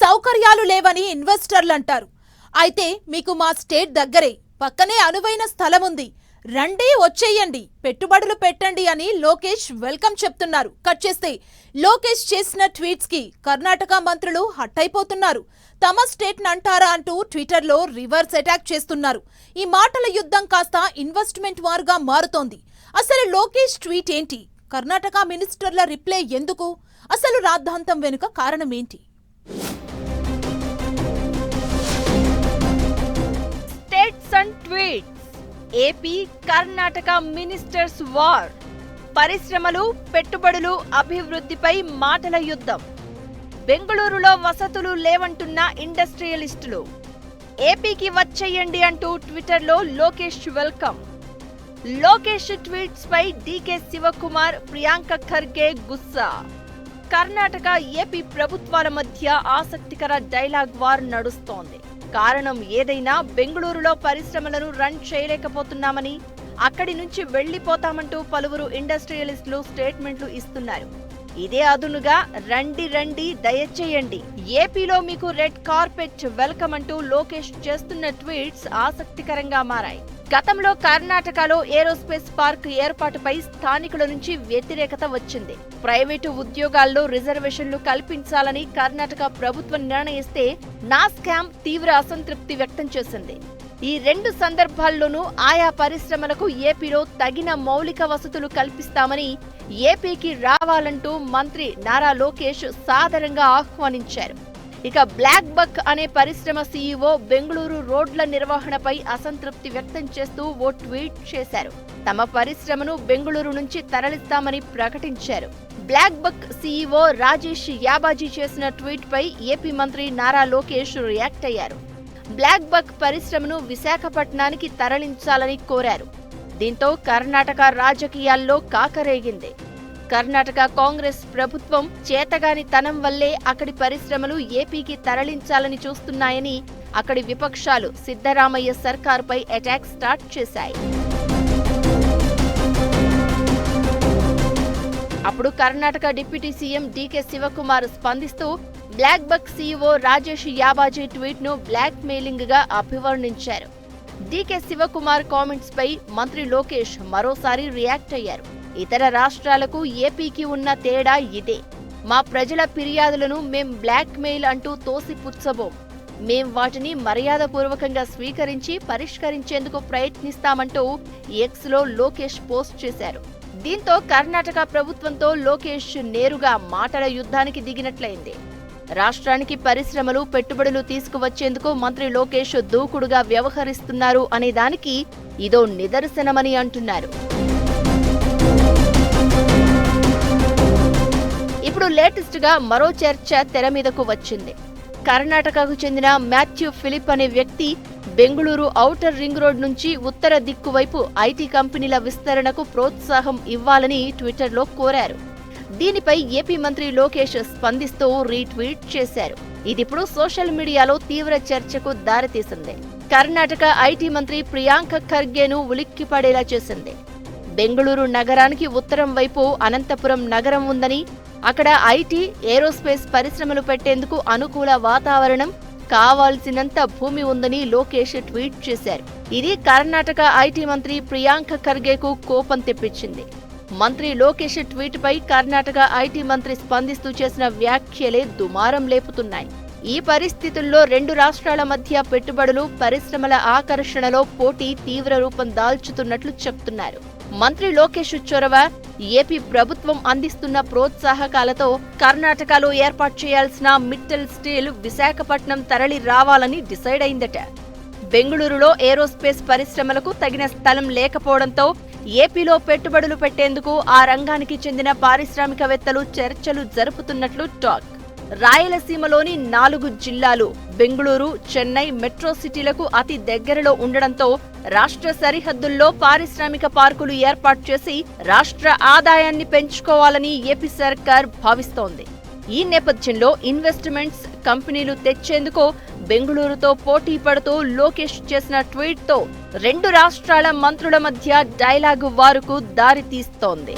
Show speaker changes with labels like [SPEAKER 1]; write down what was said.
[SPEAKER 1] సౌకర్యాలు లేవని ఇన్వెస్టర్లు అంటారు. అయితే మీకు మా స్టేట్ దగ్గరే, పక్కనే అనువైన స్థలం ఉంది, రండి వచ్చేయండి, పెట్టుబడులు పెట్టండి అని లోకేష్ వెల్కమ్ చెప్తున్నారు. కట్ చేస్తే లోకేష్ చేసిన ట్వీట్స్ కి కర్ణాటక మంత్రులు హట్ అయిపోతున్నారు. తమ స్టేట్ నంటారా అంటూ ట్విట్టర్లో రివర్స్ అటాక్ చేస్తున్నారు. ఈ మాటల యుద్ధం కాస్త ఇన్వెస్ట్మెంట్ వార్గా మారుతోంది. అసలు లోకేష్ ట్వీట్ ఏంటి? కర్ణాటక మినిస్టర్ల రిప్లై ఎందుకు? అసలు రాద్ధాంతం వెనుక కారణం ఏంటి?
[SPEAKER 2] States and tweets. AP Karnataka ministers war. పరిశ్రమలు, పెట్టుబడులు, అభివృద్ధిపై మాటల యుద్ధం. బెంగళూరులో వసతులు లేవంటున్న ఇండస్ట్రియలిస్టులు. ఏపీకి వచ్చేయండి అంటూ ట్విట్టర్లో లోకేష్ వెల్కమ్. లోకేష్ ట్వీట్స్ పై డీకే శివకుమార్, ప్రియాంక ఖర్గే గుస్సా. కర్ణాటక, ఏపీ ప్రభుత్వాల మధ్య ఆసక్తికర డైలాగ్ వార్ నడుస్తోంది. కారణం ఏదైనా బెంగళూరులో పరిశ్రమలను రన్ చేయలేకపోతున్నామని, అక్కడి నుంచి వెళ్లిపోతామంటూ పలువురు ఇండస్ట్రియలిస్టులు స్టేట్మెంట్లు ఇస్తున్నారు. ఇదే అదునుగా రండి రండి దయచేయండి, ఏపీలో మీకు రెడ్ కార్పెట్ వెల్కమ్ అంటూ లోకేష్ చేస్తున్న ట్వీట్స్ ఆసక్తికరంగా మారాయి. గతంలో కర్ణాటకలో ఏరోస్పేస్ పార్క్ ఏర్పాటుపై స్థానికుల నుంచి వ్యతిరేకత వచ్చింది. ప్రైవేటు ఉద్యోగాల్లో రిజర్వేషన్లు కల్పించాలని కర్ణాటక ప్రభుత్వం నిర్ణయిస్తే నాస్కామ్ తీవ్ర అసంతృప్తి వ్యక్తం చేసింది. ఈ రెండు సందర్భాల్లోనూ ఆయా పరిశ్రమలకు ఏపీలో తగిన మౌలిక వసతులు కల్పిస్తామని, ఏపీకి రావాలంటూ మంత్రి నారా లోకేష్ సాదరంగా ఆహ్వానించారు. ఇక బ్లాక్ బక్ అనే పరిశ్రమ సీఈఓ బెంగళూరు రోడ్ల నిర్వహణపై అసంతృప్తి వ్యక్తం చేస్తూ ఓ ట్వీట్ చేశారు. తమ పరిశ్రమను బెంగళూరు నుంచి తరలిస్తామని ప్రకటించారు. BlackBuck CEO Rajesh Yabaji చేసిన ట్వీట్ పై ఏపీ మంత్రి నారా లోకేష్ రియాక్ట్ అయ్యారు. బ్లాక్ బక్ పరిశ్రమను విశాఖపట్నానికి తరలించాలని కోరారు. దీంతో కర్ణాటక రాజకీయాల్లో కాకరేగింది. కర్ణాటక కాంగ్రెస్ ప్రభుత్వం చేతగాని తనం వల్లే అక్కడి పరిశ్రమలు ఏపీకి తరలించాలని చూస్తున్నాయని అక్కడి విపక్షాలు సిద్ధరామయ్య సర్కారుపై అటాక్ స్టార్ట్ చేశాయి. అప్పుడు కర్ణాటక డిప్యూటీ సీఎం డీకే శివకుమార్ స్పందిస్తూ BlackBuck CEO Rajesh Yabaji tweet ను బ్లాక్ మెయిలింగ్ గా అభివర్ణించారు. డీకే శివకుమార్ కామెంట్స్ పై మంత్రి లోకేష్ మరోసారి రియాక్ట్ అయ్యారు. ఇతర రాష్ట్రాలకు ఏపీకి ఉన్న తేడా ఇదే. మా ప్రజల ఫిర్యాదులను మేం బ్లాక్ మెయిల్ అంటూ తోసిపుచ్చబోం. మేం వాటిని మర్యాదపూర్వకంగా స్వీకరించి పరిష్కరించేందుకు ప్రయత్నిస్తామంటూ ఎక్స్ లో లోకేష్ పోస్ట్ చేశారు. దీంతో కర్ణాటక ప్రభుత్వంతో లోకేష్ నేరుగా మాటల యుద్ధానికి దిగినట్లయింది. రాష్ట్రానికి పరిశ్రమలు, పెట్టుబడులు తీసుకువచ్చేందుకు మంత్రి లోకేష్ దూకుడుగా వ్యవహరిస్తున్నారు అనే దానికి ఇదో నిదర్శనమని అంటున్నారు. ఇప్పుడు లేటెస్ట్ గా మరో చర్చ తెర మీదకు వచ్చింది. కర్ణాటకకు చెందిన మాథ్యూ ఫిలిప్ అనే వ్యక్తి బెంగళూరు ఔటర్ రింగ్ రోడ్ నుంచి ఉత్తర దిక్కు వైపు ఐటీ కంపెనీల విస్తరణకు ప్రోత్సాహం ఇవ్వాలని ట్విట్టర్లో కోరారు. దీనిపై ఏపీ మంత్రి లోకేష్ స్పందిస్తూ రీట్వీట్ చేశారు. ఇదిప్పుడు సోషల్ మీడియాలో తీవ్ర చర్చకు దారితీసింది. కర్ణాటక ఐటీ మంత్రి ప్రియాంక ఖర్గేను ఉలిక్కిపడేలా చేసింది. బెంగళూరు నగరానికి ఉత్తరం వైపు అనంతపురం నగరం ఉందని, అక్కడ ఐటీ, ఏరోస్పేస్ పరిశ్రమలు పెట్టేందుకు అనుకూల వాతావరణం, కావాల్సినంత భూమి ఉందని లోకేష్ ట్వీట్ చేశారు. ఇది కర్ణాటక ఐటీ మంత్రి ప్రియాంక ఖర్గేకు కోపం తెప్పించింది. మంత్రి లోకేష్ ట్వీట్ పై కర్ణాటక ఐటీ మంత్రి స్పందిస్తూ చేసిన వ్యాఖ్యలే దుమారం లేపుతున్నాయి. ఈ పరిస్థితుల్లో రెండు రాష్ట్రాల మధ్య పెట్టుబడులు, పరిశ్రమల ఆకర్షణలో పోటీ తీవ్ర రూపం దాల్చుతున్నట్లు చెప్తున్నారు. మంత్రి లోకేష్ చొరవ, ఏపీ ప్రభుత్వం అందిస్తున్న ప్రోత్సాహకాలతో కర్ణాటకలో ఏర్పాటు చేయాల్సిన మిట్టల్ స్టీల్ విశాఖపట్నం తరలి రావాలని డిసైడ్ అయిందట. బెంగళూరులో ఏరోస్పేస్ పరిశ్రమలకు తగిన స్థలం లేకపోవడంతో ఏపీలో పెట్టుబడులు పెట్టేందుకు ఆ రంగానికి చెందిన పారిశ్రామికవేత్తలు చర్చలు జరుపుతున్నట్లు టాక్. రాయలసీమలోని 4 జిల్లాలు బెంగళూరు, చెన్నై మెట్రో సిటీలకు అతి దగ్గరలో ఉండడంతో రాష్ట్ర సరిహద్దుల్లో పారిశ్రామిక పార్కులు ఏర్పాటు చేసి రాష్ట్ర ఆదాయాన్ని పెంచుకోవాలని ఏపీ సర్కార్ భావిస్తోంది. ఈ నేపథ్యంలో ఇన్వెస్ట్మెంట్స్, కంపెనీలు తెచ్చేందుకు బెంగళూరుతో పోటీ పడుతూ లోకేష్ చేసిన ట్వీట్తో రెండు రాష్ట్రాల మంత్రుల మధ్య డైలాగు వారుకు దారి తీస్తోంది.